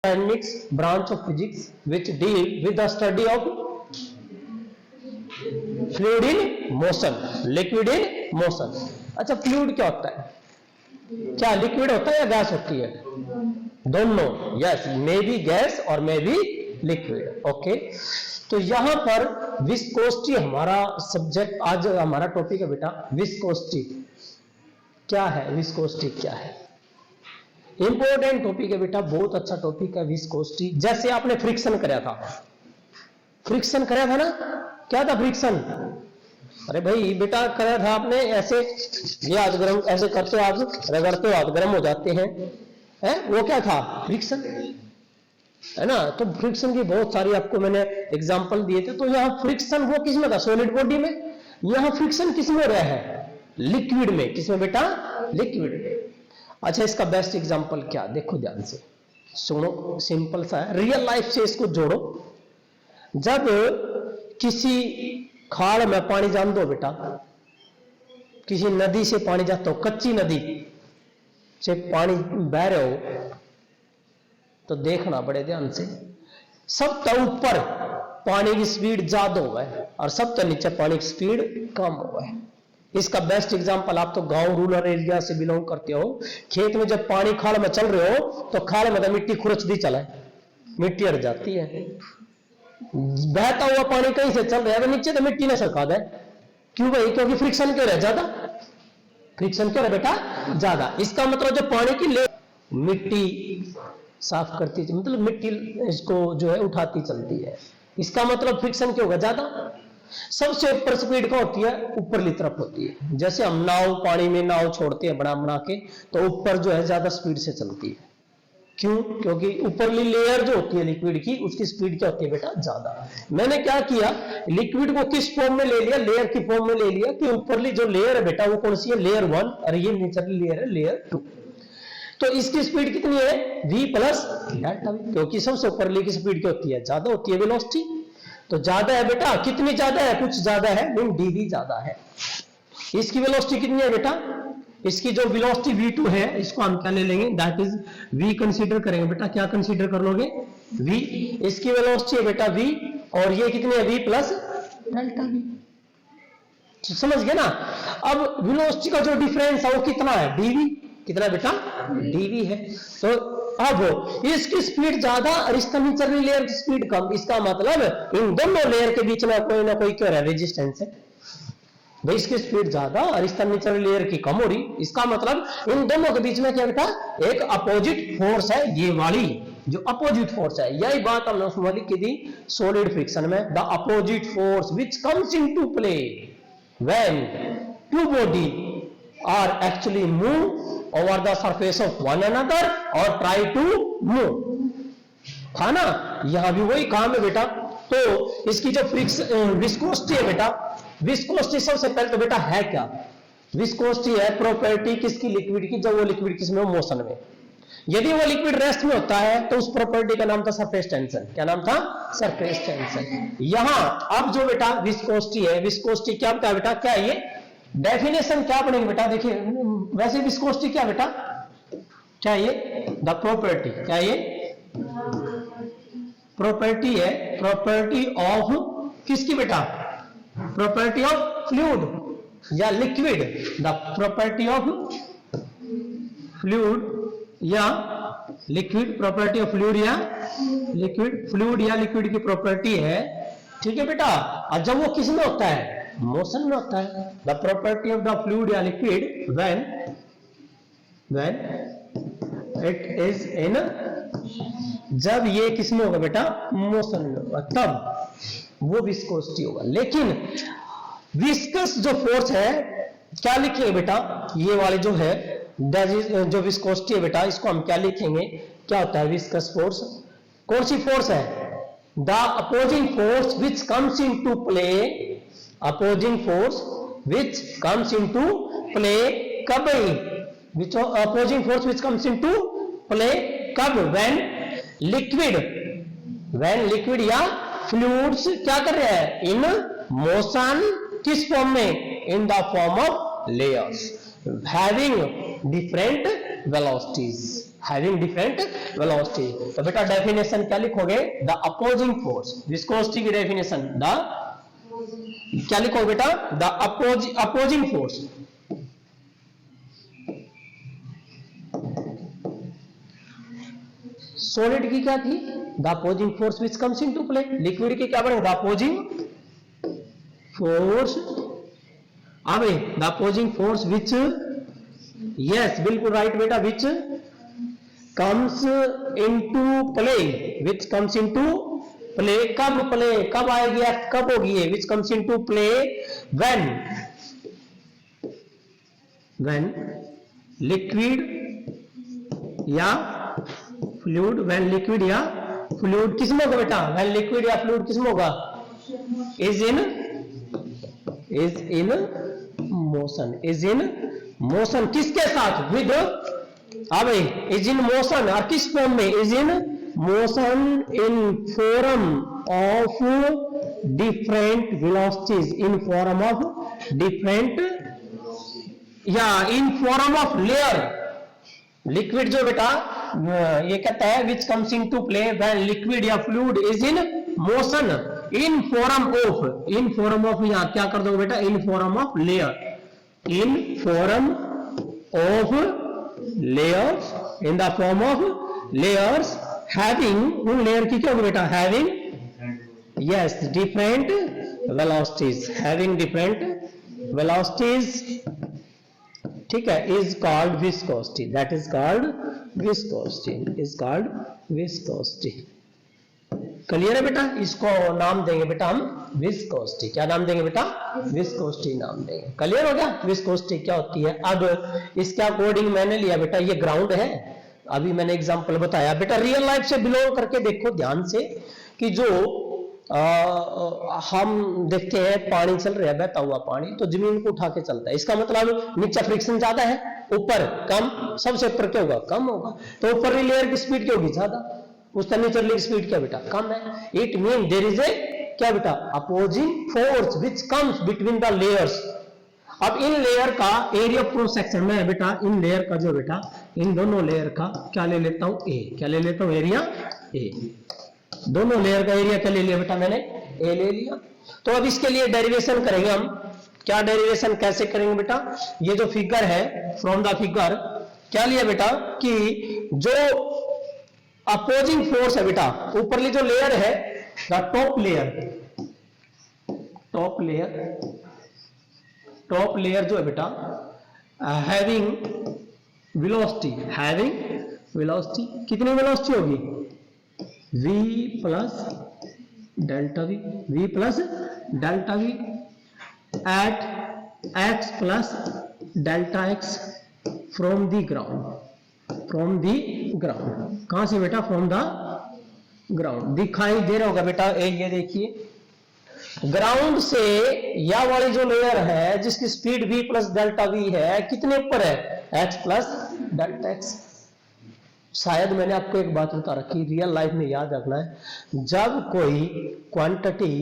Mechanics branch of physics which deal with the study of fluid in motion, liquid in motion. अच्छा, fluid क्या होता है? क्या liquid होता है या गैस होती है? दोनों. यस, मे बी गैस और मे बी लिक्विड. ओके, तो यहां पर विस्कोसिटी हमारा सब्जेक्ट, आज हमारा टॉपिक है बेटा विस्कोसिटी. क्या है विस्कोसिटी? क्या है? इंपॉर्टेंट टॉपिक है बेटा, बहुत अच्छा टॉपिक है विस्कोसिटी. जैसे आपने फ्रिक्शन कराया था, फ्रिक्शन कराया था ना, क्या था फ्रिक्शन? अरे भाई बेटा कराया था आपने, ऐसे ये हाथ गर्म ऐसे करते हो, आप रगड़ते हो, हाथ गर्म हो जाते हैं, वो क्या था? फ्रिक्शन है ना. तो फ्रिक्शन की बहुत सारी आपको मैंने एग्जांपल दिए थे. तो यहां फ्रिक्शन वो किसमें था? सॉलिड बॉडी में. यहां फ्रिक्शन किसमें हो रहा है? लिक्विड में. किसमें बेटा? लिक्विड में. अच्छा, इसका बेस्ट एग्जांपल क्या? देखो ध्यान से सुनो, सिंपल सा है, रियल लाइफ से इसको जोड़ो. जब किसी खाड़ में पानी जान दो बेटा, किसी नदी से पानी जाता हो, कच्ची नदी से पानी बह रहे हो, तो देखना बड़े ध्यान से, सबसे ऊपर पानी की स्पीड ज्यादा हुआ है और सबसे नीचे पानी की स्पीड कम हुआ है. इसका बेस्ट एग्जांपल, आप तो गांव रूरल एरिया से बिलोंग करते हो, खेत में जब पानी खाल में चल रहे हो तो खाल में तो मिट्टी खुरच दी चला है, मिट्टी हट जाती है. बहता हुआ पानी कहीं से चल रहा है तो नीचे तो मिट्टी ने सरका दे. क्यों भाई? क्योंकि फ्रिक्शन क्यों रहा ज्यादा. फ्रिक्शन क्यों रहा बेटा? ज्यादा. इसका मतलब जो पानी की ले मिट्टी साफ करती, मतलब मिट्टी इसको जो है उठाती चलती है. इसका मतलब फ्रिक्शन क्यों होगा? ज्यादा. सबसे ऊपर स्पीड क्या होती है? ऊपरली तरफ होती है. जैसे हम नाव, पानी में नाव छोड़ते हैं बना बना के, तो ऊपर जो है ज्यादा स्पीड से चलती है. क्यों? क्योंकि ऊपरली लेयर जो होती है लिक्विड की, उसकी स्पीड क्या होती है बेटा? ज्यादा. मैंने क्या किया, लिक्विड को किस फॉर्म में ले लिया? लेयर की फॉर्म में ले लिया. कि ऊपरली जो लेयर है बेटा वो कौन सी है? लेयर 1, और ये नीचली लेयर है लेयर 2. तो इसकी स्पीड कितनी है? v plus delta v. क्योंकि सबसे ऊपरली की स्पीड क्या होती है? ज्यादा होती है वेलोसिटी. तो ज्यादा है बेटा. कितनी ज्यादा है? कुछ ज्यादा है, मीन dv ज्यादा है. इसकी वेलोसिटी कितनी है बेटा? इसकी जो वेलोसिटी v2 है, इसको हम क्या ले लेंगे? दैट इज v कंसीडर करेंगे बेटा. क्या कंसीडर कर लोगे? v. इसकी वेलोसिटी है बेटा v, और ये कितनी है? v plus delta v. समझ गए ना? अब वेलोसिटी का जो डिफरेंस है वो कितना है? dv. कितना बेटा? dv है. तो अब इसकी स्पीड ज्यादा और इसका नीचली लेयर की स्पीड कम. इसका मतलब इन दोनों लेयर के बीच में कोई ना कोई क्या है? रेजिस्टेंस है. भाई इसकी स्पीड ज्यादा और इसका नीचली लेयर की कम हो रही. इसका मतलब इन दोनों के बीच में क्या बेटा? एक अपोजिट फोर्स है. ये वाली जो अपोजिट फोर्स है, यही बात हमने उसमें लिखी थी सॉलिड फ्रिक्शन में. The opposite force which comes into play when two body are actually move over the surface of one another or try to move. था ना? यहां भी वही काम है बेटा. तो इसकी जो विस्कोसिटी है बेटा, विस्कोसिटी सबसे पहले तो बेटा है क्या? विस्कोसिटी है प्रॉपर्टी किसकी? लिक्विड की. जब वो लिक्विड किसमें हो? मोशन में. यदि वो लिक्विड रेस्ट में होता है तो उस प्रॉपर्टी का नाम था सरफेस टेंशन. क्या नाम था? Surface tension. यहां अब जो बेटा विस्कोसिटी है, विस्कोसिटी क्या होता है बेटा? क्या है ये? डेफिनेशन क्या बनेगी बेटा? देखिए, वैसे विस्कोसिटी क्या बेटा? क्या ये? The property. क्या ये? प्रॉपर्टी है. प्रॉपर्टी ऑफ किसकी बेटा? प्रॉपर्टी ऑफ फ्लूइड या liquid. The property of fluid या लिक्विड. प्रॉपर्टी ऑफ फ्लूइड या लिक्विड. फ्लूइड या लिक्विड की प्रॉपर्टी है. ठीक है बेटा. और जब वो किस में होता है? मोशन में होता है. The property of the fluid या liquid when it is in, जब ये किसमें होगा बेटा? मोशन में होगा, तब वो विस्कोसिटी होगा. लेकिन विस्कस जो फोर्स है, क्या लिखेंगे बेटा? ये वाले जो है जो विस्कोसिटी है बेटा, इसको हम क्या लिखेंगे? क्या होता है विस्कस फोर्स? कौन सी फोर्स है? The opposing force which comes into play. opposing force which comes into play कब? which opposing force which comes into play कब? when liquid या fluids क्या कर रहे हैं? in motion. किस फॉर्म में? in the form of layers having different velocities, having different velocity। तो बेटा डेफिनेशन क्या लिखोगे? द अपोजिंग फोर्स, विस्कोसिटी की डेफिनेशन द क्या लिखोगे बेटा? द अपोजिंग फोर्स, सॉलिड की क्या थी? The opposing force which comes into play. Liquid की क्या बनेगा? द अपोजिंग फोर्स, अब the opposing force which, yes बिल्कुल राइट बेटा, विच कम्स इनटू प्ले, विच कम्स इनटू प्ले। कब प्ले, कब आएगी, कब होगी ये? विच comes into play when liquid या फ्लूइड, व्हेन लिक्विड या फ्लूइड किसमें होगा बेटा? व्हेन लिक्विड या फ्लूइड किसमें होगा? Is in motion, is in motion किसके साथ? विद, अब इज इन मोशन और किस फॉर्म में? Is in motion in form of different velocities, in form of different या in form of layer. Liquid जो बेटा ये कहता है which comes into play when liquid या fluid is in motion in form of, in form of यहां क्या कर दो बेटा? In form of layer, in form of layers, in the form of layers having, उन लेयर की क्या होगी बेटा? Having, yes different velocities, having different velocities, ठीक है, is called viscosity, that is called viscosity, is called viscosity. Clear है बेटा? इसको नाम देंगे बेटा हम विस्कोसिटी। क्या नाम देंगे बेटा? विस्कोसिटी नाम देंगे। क्लियर हो गया विस्कोसिटी क्या होती है? अब इसके अकॉर्डिंग मैंने लिया बेटा, ये ग्राउंड है, अभी मैंने एग्जांपल बताया बेटा, रियल लाइफ से बिलोंग करके देखो ध्यान से कि जो हम देखते हैं पानी चल रहा है, बहता हुआ पानी, तो जमीन को उठा के चलता है, इसका मतलब नीचे फ्रिक्शन ज्यादा है, ऊपर कम, सबसे ऊपर क्या होगा? कम होगा। तो ऊपर लेयर की स्पीड क्या होगी? ज्यादा, उसका नीचे की स्पीड क्या बेटा? कम है। It mean there is a क्या बेटा? Opposing force which comes between the layers. अब इन लेयर का एरिया ऑफ क्रॉस सेक्शन में बेटा, इन लेयर का जो बेटा, इन दोनों लेयर का क्या ले लेता हूं? ए। क्या ले लेता हूं? Area A. दोनों लेयर का एरिया क्या ले लिया बेटा? मैंने ए ले लिया। तो अब इसके लिए डेरिवेशन करेंगे हम। क्या डेरिवेशन कैसे करेंगे बेटा? ये जो फिगर है, फ्रॉम द फिगर क्या लिया बेटा कि जो अपोजिंग फोर्स है बेटा, ऊपरली जो लेयर है, the top layer, top layer जो है बेटा, हैविंग वेलोसिटी, हैविंग वेलोसिटी, कितनी वेलोसिटी होगी? v plus delta V, v plus delta V at x plus delta x from the ground, from the ground. कहां से बेटा? From the ground. दिखाई दे रहा होगा बेटा, ये देखिए ग्राउंड से या वाली जो लेयर है जिसकी speed v plus delta we है, कितने ऊपर है? x plus delta x। शायद मैंने आपको एक बात बता रखी, रियल लाइफ में याद रखना है, जब कोई क्वांटिटी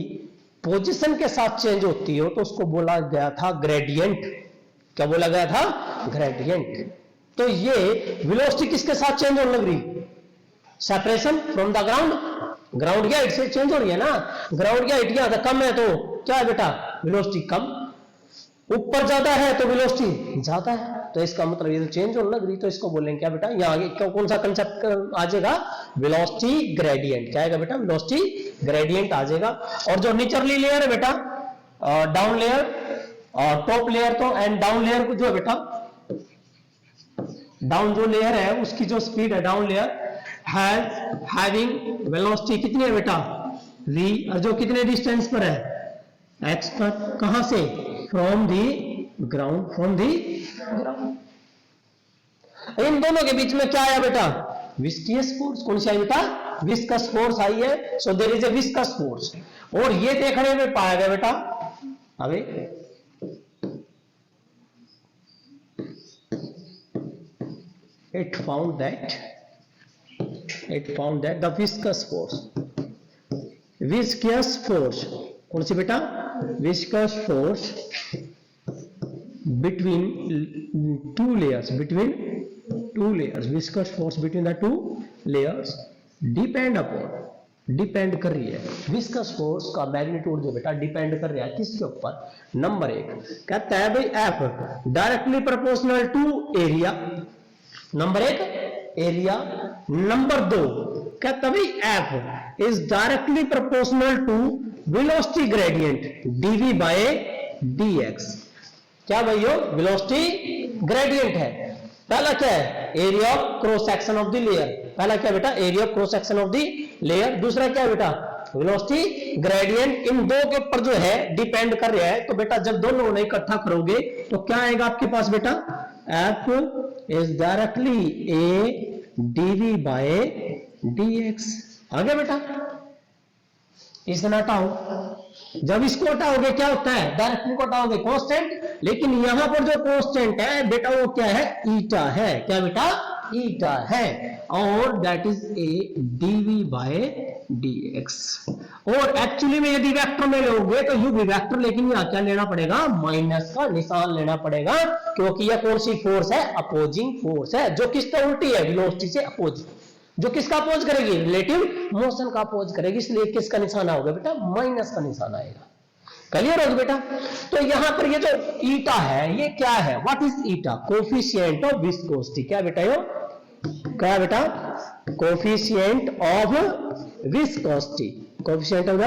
पोजीशन के साथ चेंज होती हो तो उसको बोला गया था ग्रेडियंट। क्या बोला गया था? ग्रेडियंट। तो ये वेलोसिटी किसके साथ चेंज होने लग रही? Separation from the ground, ground की हाइट से चेंज हो रही है ना। ग्राउंड की हाइट यहां कम है तो क्या है बेटा? वेलोसिटी कम। ऊपर ज्यादा है तो वेलोसिटी ज्यादा है, तो इसका मतलब ये चेंज होने लग रही, तो इसको बोलेंगे क्या बेटा? यहाँ आगे कौन सा कंसेप्ट आ जाएगा? Velocity gradient. क्या आएगा बेटा? वेलोसिटी ग्रेडियंट आ जाएगा। और जो नीचरली लेयर है बेटा, डाउन लेयर और टॉप लेयर, तो एंड डाउन लेयर को जो है बेटा, डाउन जो लेयर है उसकी जो स्पीड है, डाउन लेयर हैविंग वेलोसिटी कितनी है बेटा? v, और जो कितने डिस्टेंस पर है? x पर। कहां से? From the ground, from the ground. इन दोनों के बीच में क्या आया बेटा? Viscous force. कौन सी आई बेटा? विस्कस फोर्स आई है। So there is a viscous force. और ये देखने में पाया गया बेटा, अबे it found that the viscous force, कौन सी बेटा? viscous force between two layers, viscous force between the two layers depend कर रही है। विस्कस फोर्स का मैग्नीट्यूड जो बेटा डिपेंड कर रहा है किसके ऊपर? नंबर 1 कहता है भाई F directly proportional to area, number 1 area. Number 2 कहता है भाई F is directly proportional to velocity gradient dv by dx. क्या भाई हो? वेलोसिटी ग्रेडियंट है। पहला क्या है? Area of cross section of the layer. पहला क्या बेटा? Area of cross section of the layer. दूसरा क्या बेटा? Velocity gradient. इन दो के ऊपर जो है डिपेंड कर रहा है। तो बेटा जब दोनों ने इकट्ठा करोगे तो क्या आएगा आपके पास बेटा? F is directly A dv by dx. आगे बेटा इसे हटाओ, जब इसको हटाओगे क्या होता है? डायरेक्टली को हटाओगे कांस्टेंट, लेकिन यहां पर जो कांस्टेंट है बेटा वो क्या है? ईटा है। क्या बेटा? ईटा है। और that is A dv by dx. और एक्चुअली में यदि वेक्टर में लोगे तो यू भी वेक्टर, लेकिन यहां क्या लेना पड़ेगा? माइनस का निशान लेना पड़ेगा, क्योंकि यह कौन सी फोर्स है? अपोजिंग फोर्स है, जो किससे उल्टी है? वेलोसिटी से अपोजिंग। जो किसका अपोज करेगी? रिलेटिव मोशन का अपोज करेगी, इसलिए किसका निशान आओगे बेटा? माइनस का निशान आएगा। क्लियर हो बेटा? तो यहां पर ये जो ईटा है ये क्या है? What is eta? Coefficient of viscosity. क्या बेटा? यो क्या बेटा? Coefficient of viscosity. Coefficient of the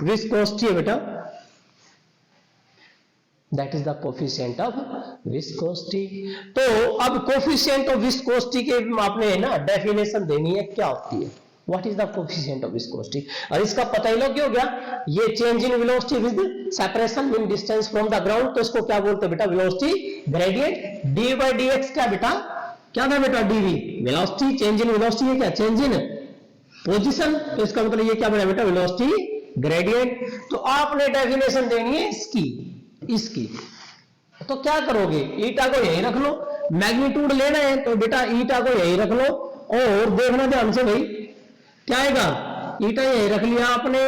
viscosity है बेटा, that is the coefficient of viscosity. तो अब कोफिशिएंट ऑफ विस्कोसिटी के आपने ना डेफिनेशन देनी है, क्या होती है? What is the coefficient of viscosity? और इसका पता ही लो क्यों गया? ये change in velocity with separation in distance from the ground, तो इसको क्या बोलते हैं बेटा? Velocity gradient. D by dx क्या बेटा? क्या था बेटा? Dv velocity, change in velocity है क्या? चेंज इन पोजीशन, तो इसका मतलब ये क्या बना बेटा? Velocity gradient. तो आपने डेफिनेशन देनी है इसकी। तो क्या करोगे? ईटा को यही रख लो, मैग्नीट्यूड लेना है तो बेटा ईटा को यही रख लो। और देखना ध्यान से भाई, क्या आएगा? ईटा यही रख लिया आपने,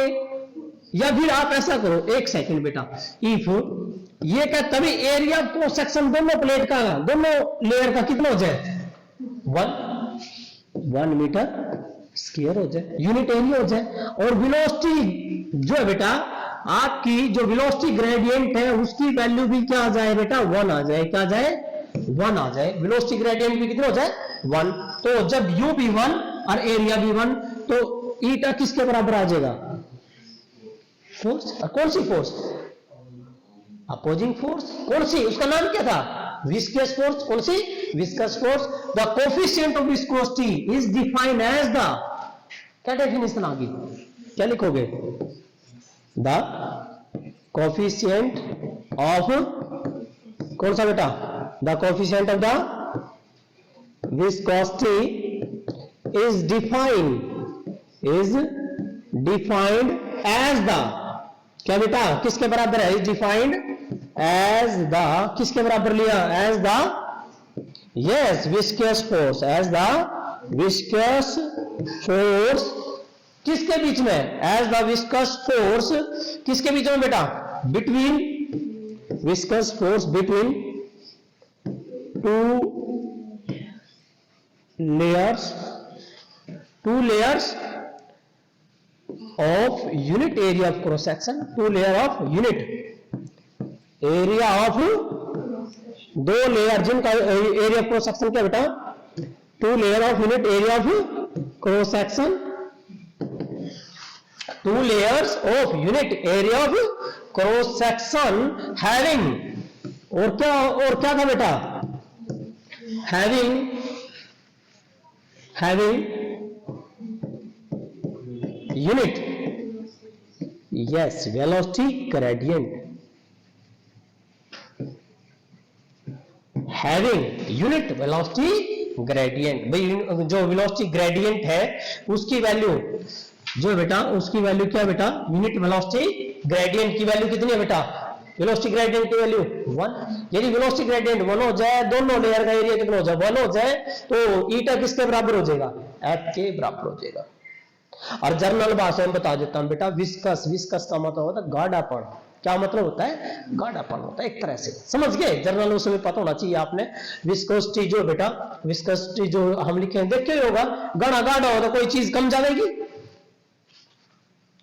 या फिर आप ऐसा करो, एक सेकंड बेटा, इफ ये क्या तभी एरिया को सेक्शन दोनों प्लेट का, दोनों लेयर का कितना हो जाए? 1 मीटर स्क्वायर हो जाए, यूनिट एरिया हो जाए। और वेलोसिटी जो है बेटा आपकी, जो वेलोसिटी ग्रेडियंट है उसकी वैल्यू भी क्या आ जाए बेटा? 1 आ जाए। क्या आ जाए? 1 आ जाए। वेलोसिटी ग्रेडियंट भी कितना हो जाए? 1। तो जब u भी 1 और एरिया भी 1, तो ईटा किसके बराबर आ जाएगा? फोर्स। कौन सी फोर्स? Opposing force. कौन सी? उसका नाम क्या था? Viscous force. कौन सी? Viscous force. The coefficient of viscosity is defined as the, क्या डेफिनेशन आ गई? क्या लिखोगे? द कोफिशिएंट ऑफ, कौन सा बेटा? The coefficient of the viscosity is defined as the, क्या बेटा? किसके बराबर है? is defined as the, किसके बराबर लिया? as the, yes, viscous force, as the viscous force, किसके बीच में? as the viscous force, किसके बीच में बेटा? between, viscous force between two layers of unit area of cross section, two layer of unit area of, दो layer जिनका area of cross section क्या बेटा? 2 layer of unit area of cross section, 2 layers of unit area of cross section having, और क्या था बेटा? having unit, yes, velocity gradient, having unit velocity gradient। भाई जो velocity gradient है उसकी वैल्यू जो बेटा, उसकी वैल्यू क्या बेटा? यूनिट velocity gradient की वैल्यू कितनी है बेटा? वेलोसिटी ग्रेडियंट की वैल्यू 1। यदि वेलोसिटी ग्रेडियंट 1 हो जाए, दोनों लेयर का एरिया कितना हो जाए? 1 हो जाए, तो ईटा किसके बराबर हो जाएगा? एफ के बराबर हो जाएगा। और जर्नल भाषा में बता देता हूं बेटा, विस्कस का मतलब होता है गाढ़ापन। क्या मतलब होता है? गाढ़ापन होता है एक तरह से, समझ गए? जर्नल उसमें पता होना चाहिए आपने। विस्कोसिटी जो बेटा, विस्कोसिटी जो हम लिखे हैं, देखिए होगा घना गाढ़ा हो तो कोई चीज कम जाएगी।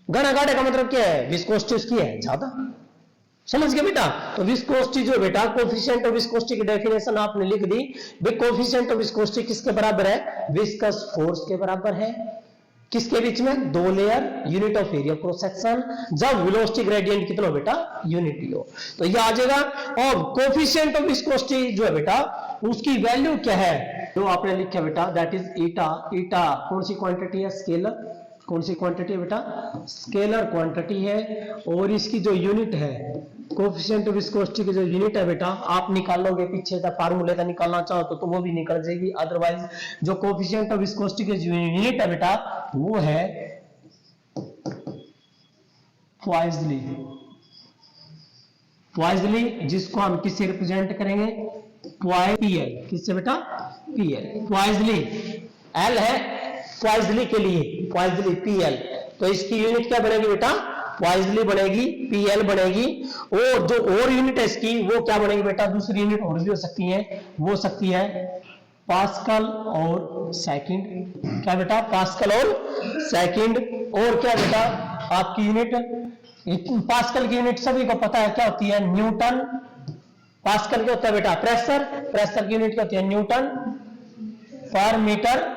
घना गाढ़े का मतलब क्या है? विस्कोसिटी उसकी है ज्यादा, समझ गए बेटा? तो विस्कोसिटी जो बेटा, कोफिशिएंट ऑफ विस्कोसिटी की डेफिनेशन आपने लिख दी। कोफिशिएंट ऑफ विस्कोसिटी किसके बराबर है? विस्कस फोर्स के बराबर है। किसके बीच में? दो layer, unit of area cross section, जब वेलोसिटी ग्रेडियंट कितना हो बेटा? यूनिटी हो। तो ये आ जाएगा। और कोफिशिएंट ऑफ विस्कोसिटी जो है बेटा, उसकी वैल्यू क्या है? जो आपने लिखा बेटा, दैट इज ईटा। ईटा कौन सी क्वांटिटी है? स्केलर। कौन सी क्वांटिटी है बेटा? स्केलर क्वांटिटी है। और इसकी जो यूनिट है, कोफिशिएंट ऑफ विस्कोसिटी की जो यूनिट है बेटा, आप निकाल लोगे पीछे का फार्मूले का निकालना चाहो तो वो भी निकल जाएगी। अदरवाइज जो कोफिशिएंट ऑफ विस्कोसिटी की जो यूनिट है बेटा, वो है पॉइजनली। पॉइजनली जिसको हम किससे रिप्रेजेंट करेंगे? पीएल। किससे बेटा? पीएल। पॉइजनली एल है पॉइजनली के लिए, पॉइजनली पीएल। तो इसकी यूनिट क्या बनेगी बेटा? पॉइजनली बनेगी, पीएल बनेगी। और जो और यूनिट है इसकी, वो क्या बनेगी बेटा? दूसरी यूनिट और भी हो सकती है, वो हो सकती है पास्कल और सेकंड। क्या बेटा? पास्कल और सेकंड। और क्या बेटा आपकी यूनिट? पास्कल की यूनिट सभी को पता है क्या होती है? न्यूटन। पास्कल क्या होता है बेटा? प्रेशर। प्रेशर की यूनिट क्या होती है? न्यूटन पर मीटर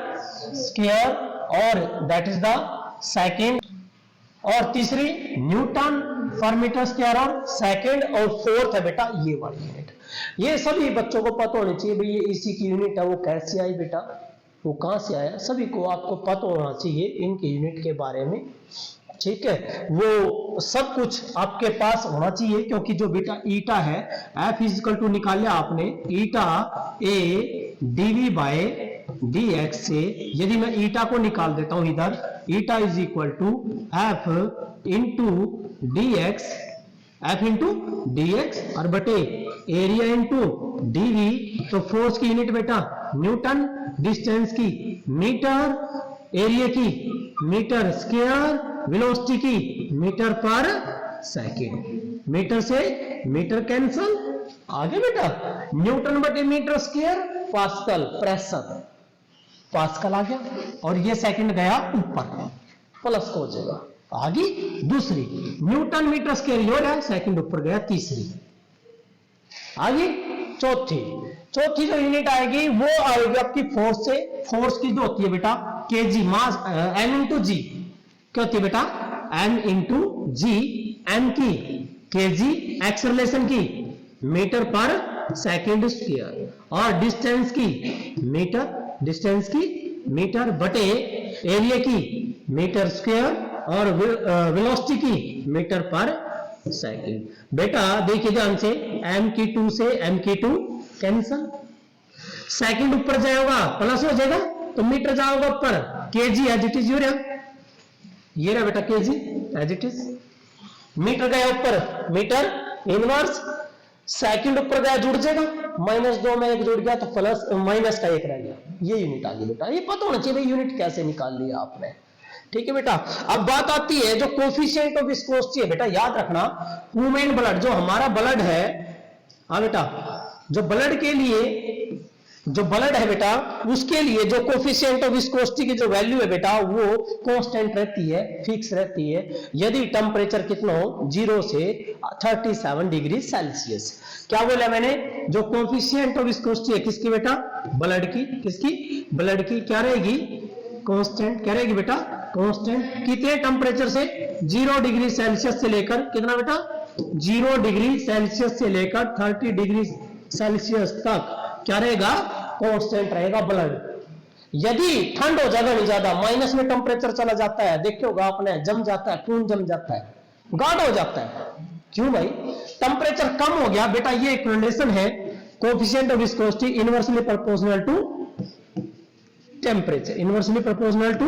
स्क्वायर। और दैट इज द सेकंड। और तीसरी न्यूटन पर मीटर स्क्वायर और सेकंड। और फोर्थ है बेटा ये वाली यूनिट। ये सभी बच्चों को पता होनी चाहिए भाई, ये इसी की यूनिट है। वो कैसे आई बेटा? वो कहां से आया? सभी को आपको पता होना चाहिए इनकी यूनिट के बारे में, ठीक है? वो सब कुछ आपके पास होना चाहिए, क्योंकि जो बेटा ईटा है, एफ इजिकल टू निकाल लिया आपने, eta A dv by dx से यदि मैं ईटा को निकाल देता हूं इधर, eta is equal to F into dx, F into dx और बटे एरिया इंटू डीवी। तो फोर्स की यूनिट बेटा न्यूटन, डिस्टेंस की मीटर, एरिया की मीटर स्क्वायर, वेलोसिटी की मीटर पर सेकंड। मीटर से मीटर कैंसल, आगे बेटा न्यूटन बटे metre square, pascal pressure, pascal आ गया। और ये सेकंड गया ऊपर, प्लस को हो जाएगा। आगे दूसरी न्यूटन मीटर स्क्वायर हो रहा है, सेकंड ऊपर गया। तीसरी आगे चौथी। चौथी जो यूनिट आएगी वो आएगी आपकी फोर्स से। फोर्स की जो होती है बेटा केजी, मास एम इंटू जी। क्या होती है बेटा? एम इंटू जी। एम की केजी, एक्सेलरेशन की मीटर पर सेकंड स्क्वायर, और डिस्टेंस की मीटर, डिस्टेंस की मीटर बटे एरिया की मीटर स्क्वायर और वेलोसिटी की मीटर पर सेकंड। बेटा देखिए ध्यान से, एम की 2 से एम की 2 कैंसल, सेकंड ऊपर जाएगा प्लस हो जाएगा, तो मीटर जाएगा ऊपर, केजी एज इट इज। ये रहा बेटा kg as it is. Meter गया ऊपर, मीटर इनवर्स, सेकंड ऊपर गया जुड़ जाएगा, -2 में 1 जुड़ गया तो प्लस माइनस का 1 रह गया। ये यूनिट आ गई बेटा। ये पता होना चाहिए यूनिट कैसे निकाल लिया आपने, ठीक है बेटा? अब बात आती है जो कोफिशिएंट ऑफ विस्कोसिटी है बेटा, याद रखना ह्यूमन ब्लड, जो हमारा ब्लड है, हाँ बेटा, जो ब्लड के लिए, जो ब्लड है बेटा, उसके लिए जो कोफिशिएंट ऑफ विस्कोसिटी की जो वैल्यू है बेटा, वो कांस्टेंट रहती है, फिक्स रहती है, यदि टेम्परेचर कितना हो 0 से 37 डिग्री सेल्सियस। क्या बोला मैंने? जो कोफिशिएंट ऑफ विस्कोसिटी है किसकी बेटा? ब्लड की। किसकी? ब्लड की। क्या रहेगी? कांस्टेंट। क्या रहेगी बेटा? कांस्टेंट। कितने टेम्परेचर से? 0 डिग्री सेल्सियस से लेकर कितना बेटा? 0 डिग्री सेल्सियस से लेकर 30 डिग्री सेल्सियस तक क्या रहेगा? कांस्टेंट रहेगा ब्लड। यदि ठंड हो जाएगा नहीं ज्यादा, माइनस में टेम्परेचर चला जाता है, देखिए होगा आपने, जम जाता है, खून जम जाता है, गाढ़ा हो जाता है। क्यों भाई? टेम्परेचर कम हो गया बेटा, ये एक रिलेशन है, coefficient of viscosity inversely proportional to temperature, inversely proportional to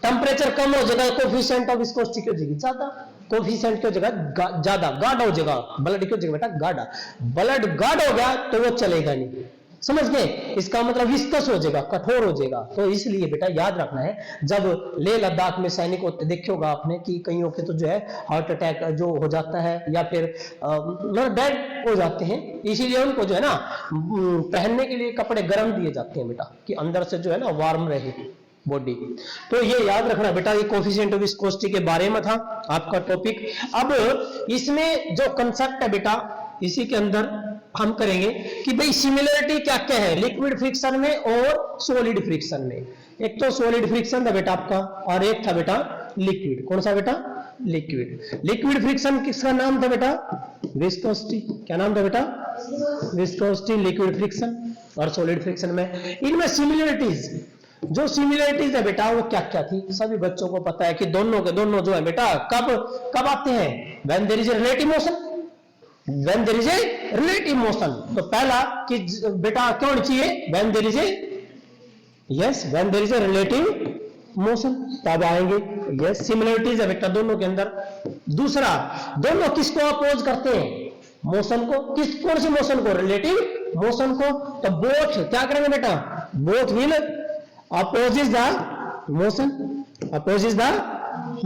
temperature कम हो जाएगा, कोफिशिएंट ऑफ विस्कोसिटी की हो जाएगी ज्यादा, कोफिशिएंट की हो जाएगा ज्यादा, गाढ़ा हो जाएगा ब्लड की हो जाएगा बेटा गाढ़ा। ब्लड गाढ़ा हो गया तो वो चलेगा नहीं, समझ गए? इसका मतलब विस्कस हो जाएगा, कठोर हो जाएगा। तो इसलिए बेटा याद रखना है, जब लेह लद्दाख में सैनिक होते देखे होगा आपने कि कईयों के तो जो है हार्ट अटैक जो हो जाता है या फिर डेड हो जाते हैं, इसीलिए उनको जो है ना पहनने के लिए कपड़े गर्म दिए जाते हैं बेटा, कि अंदर से जो है ना वार्म रहे बॉडी। तो ये याद रखना बेटा, ये कोफिशिएंट ऑफ विस्कोसिटी के बारे में था आपका टॉपिक। अब इसमें जो कंसेप्ट है बेटा, इसी के अंदर हम करेंगे कि भाई सिमिलरिटी क्या क्या है लिक्विड फ्रिक्शन में और सॉलिड फ्रिक्शन में। एक तो सॉलिड फ्रिक्शन था बेटा आपका, और एक था बेटा लिक्विड। कौन सा बेटा? लिक्विड। लिक्विड फ्रिक्शन किसका नाम था बेटा? विस्कोसिटी। क्या नाम था बेटा? Viscosity, liquid friction. और सॉलिड फ्रिक्शन में इनमें सिमिलरिटीज, जो सिमिलरिटीज है बेटा वो क्या क्या थी? सभी बच्चों को पता है कि दोनों के दोनों जो है बेटा कब आते हैं? When there is a relative motion. When there is a relative motion, तो पहला कि बेटा क्या होनी चाहिए? When there is a, yes, when there is a relative motion तब आएंगे। यस, सिमिलरिटीज है बेटा दोनों के अंदर। दूसरा, दोनों किसको अपोज करते हैं? मोशन को। कौन सी मोशन को? रिलेटिव मोशन को। तो बोथ क्या करेंगे बेटा? Both will opposes the motion, opposes the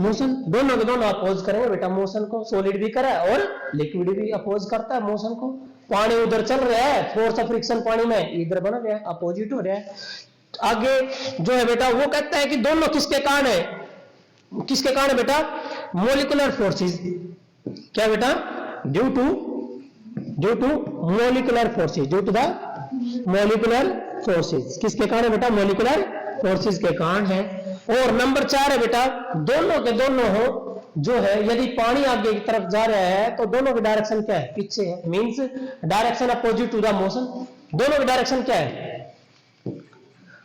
motion. दोनों के दोनों अपोज करेंगे बेटा मोशन को। सॉलिड भी करा है और लिक्विड भी अपोज करता है मोशन को। पानी उधर चल रहा है, फोर्स ऑफ फ्रिक्शन पानी में इधर बन रहा है, अपोजिट हो रहा है। आगे जो है बेटा वो कहता है कि दोनों किसके कारण है? किसके कारण है बेटा? Molecular forces. क्या बेटा? Due to molecular forces, due to the molecular forces. किसके कारण बेटा? मोलिकुलर फोर्सेस के कारण है। और नंबर 4 है बेटा, दोनों के दोनों हो जो है, यदि पानी आगे की तरफ जा रहा है तो दोनों की डायरेक्शन क्या है? पीछे है, means direction opposite to the motion. दोनों की डायरेक्शन क्या है?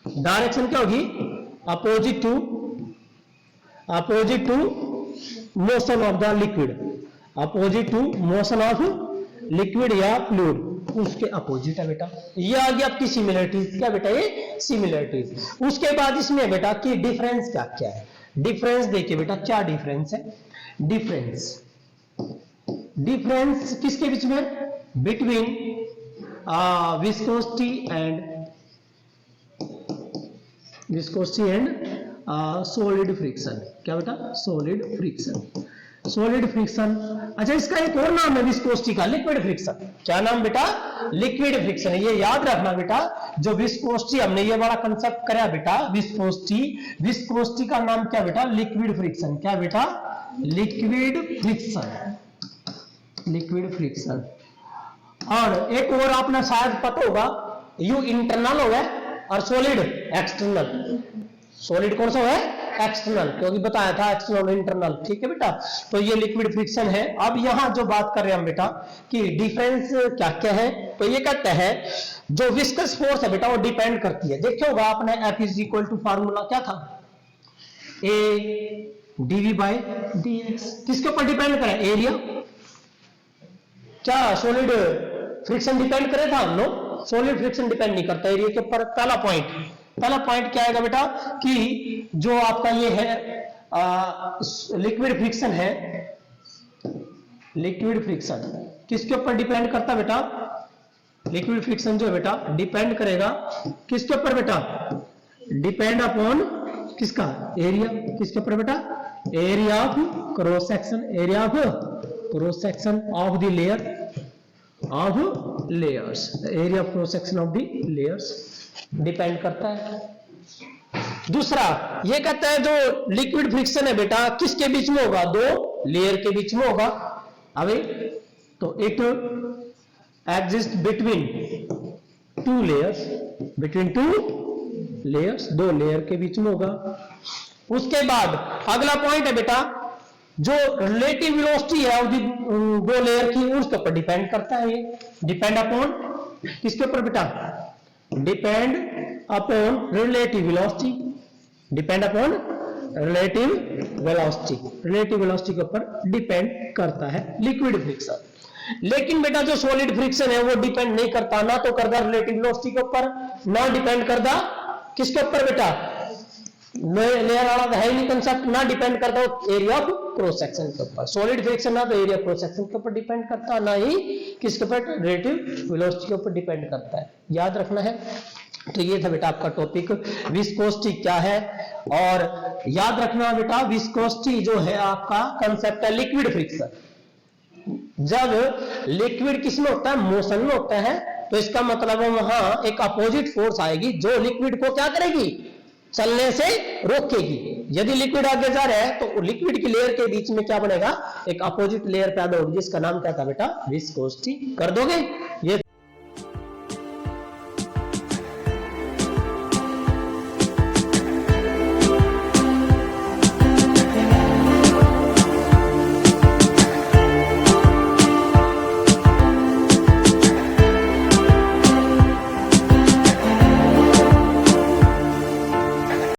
डायरेक्शन क्या होगी? Opposite to motion of the liquid, opposite to motion of liquid या फ्लूइड, उसके अपोजिट है बेटा। ये आ गई आपकी सिमिलरिटीज। क्या बेटा? ये सिमिलरिटीज। उसके बाद इसमें बेटा कि डिफरेंस क्या क्या है? डिफरेंस देखिए बेटा, क्या डिफरेंस है? डिफरेंस किसके बीच में? Between viscosity and solid friction. क्या बेटा? Solid friction, solid friction. अच्छा, इसका एक और नाम है विस्कोसिटी का, लिक्विड फ्रिक्शन। क्या नाम बेटा? Liquid friction. ये याद रखना बेटा, जो विस्कोसिटी हमने ये वाला कंसेप्ट कराया बेटा, विस्कोसिटी का नाम क्या बेटा? Liquid friction. क्या बेटा? Liquid friction, liquid friction. और एक और आपने शायद पता होगा, यू इंटरनल होगा और सॉलिड एक्सटर्नल। सॉलिड कौन सा है? एक्सटर्नल, क्योंकि बताया था एक्सटर्नल इंटरनल। ठीक है बेटा, तो ये लिक्विड फ्रिक्शन है। अब यहां जो बात कर रहे हैं हम बेटा कि डिफरेंस क्या क्या है, तो ये कहता है जो विस्कस फोर्स है बेटा वो डिपेंड करती है। देखिए होगा आपने F is equal to formula क्या था? A dV by dx। किसके ऊपर डिपेंड करे? एरिया। क्या सॉलिड फ्रिक्शन डिपेंड करे था हम लोग? सॉलिड फ्रिक्शन डिपेंड नहीं करता एरिया के ऊपर। पहला पॉइंट क्या आएगा बेटा कि जो आपका ये है लिक्विड फ्रिक्शन है, लिक्विड फ्रिक्शन किसके ऊपर डिपेंड करता है बेटा? लिक्विड फ्रिक्शन जो है बेटा डिपेंड करेगा किसके ऊपर बेटा? डिपेंड अपॉन किसका? एरिया। किसके ऊपर बेटा? Area of cross section, area of cross section of the layer, of layers, area of cross section of the layers depend करता है। दूसरा ये कहता है जो लिक्विड फ्रिक्शन है बेटा किसके बीच में होगा? दो लेयर के बीच में होगा। अभी तो it exist between two layers, between two layers, दो लेयर के बीच में होगा। उसके बाद अगला पॉइंट है बेटा जो रिलेटिव वेलोसिटी है दो लेयर की, उसके ऊपर डिपेंड करता है। ये डिपेंड अपॉन किसके ऊपर बेटा? Depend upon relative velocity, depend upon relative velocity, relative velocity के ऊपर डिपेंड करता है लिक्विड फ्रिक्शन। लेकिन बेटा जो सॉलिड फ्रिक्शन है वो डिपेंड नहीं करता, ना तो करता रिलेटिव वेलोसिटी के ऊपर, ना डिपेंड करता किसके ऊपर बेटा? लेयर वाला तो है ही नहीं कंसेप्ट, ना डिपेंड करता हो एरिया ऑफ क्रॉस सेक्शन के ऊपर। सॉलिड फ्रिक्शन ना तो एरिया क्रॉस सेक्शन के ऊपर डिपेंड करता है, ना ही किसके ऊपर, रिलेटिव वेलोसिटी के ऊपर डिपेंड करता है, याद रखना है। तो ये था बेटा आपका टॉपिक विस्कोसिटी क्या है। और याद रखना बेटा विस्कोसिटी जो है आपका कंसेप्ट है लिक्विड फ्रिक्शन। जब लिक्विड किसमें होता है, मोशन में होता है, तो इसका मतलब है वहां एक अपोजिट फोर्स आएगी जो लिक्विड को क्या करेगी, चलने से रोकेगी। यदि लिक्विड आगे जा रहा है तो लिक्विड की लेयर के बीच में क्या बनेगा, एक अपोजिट लेयर पैदा होगी जिसका नाम क्या था बेटा, विस्कोसिटी। कर दोगे?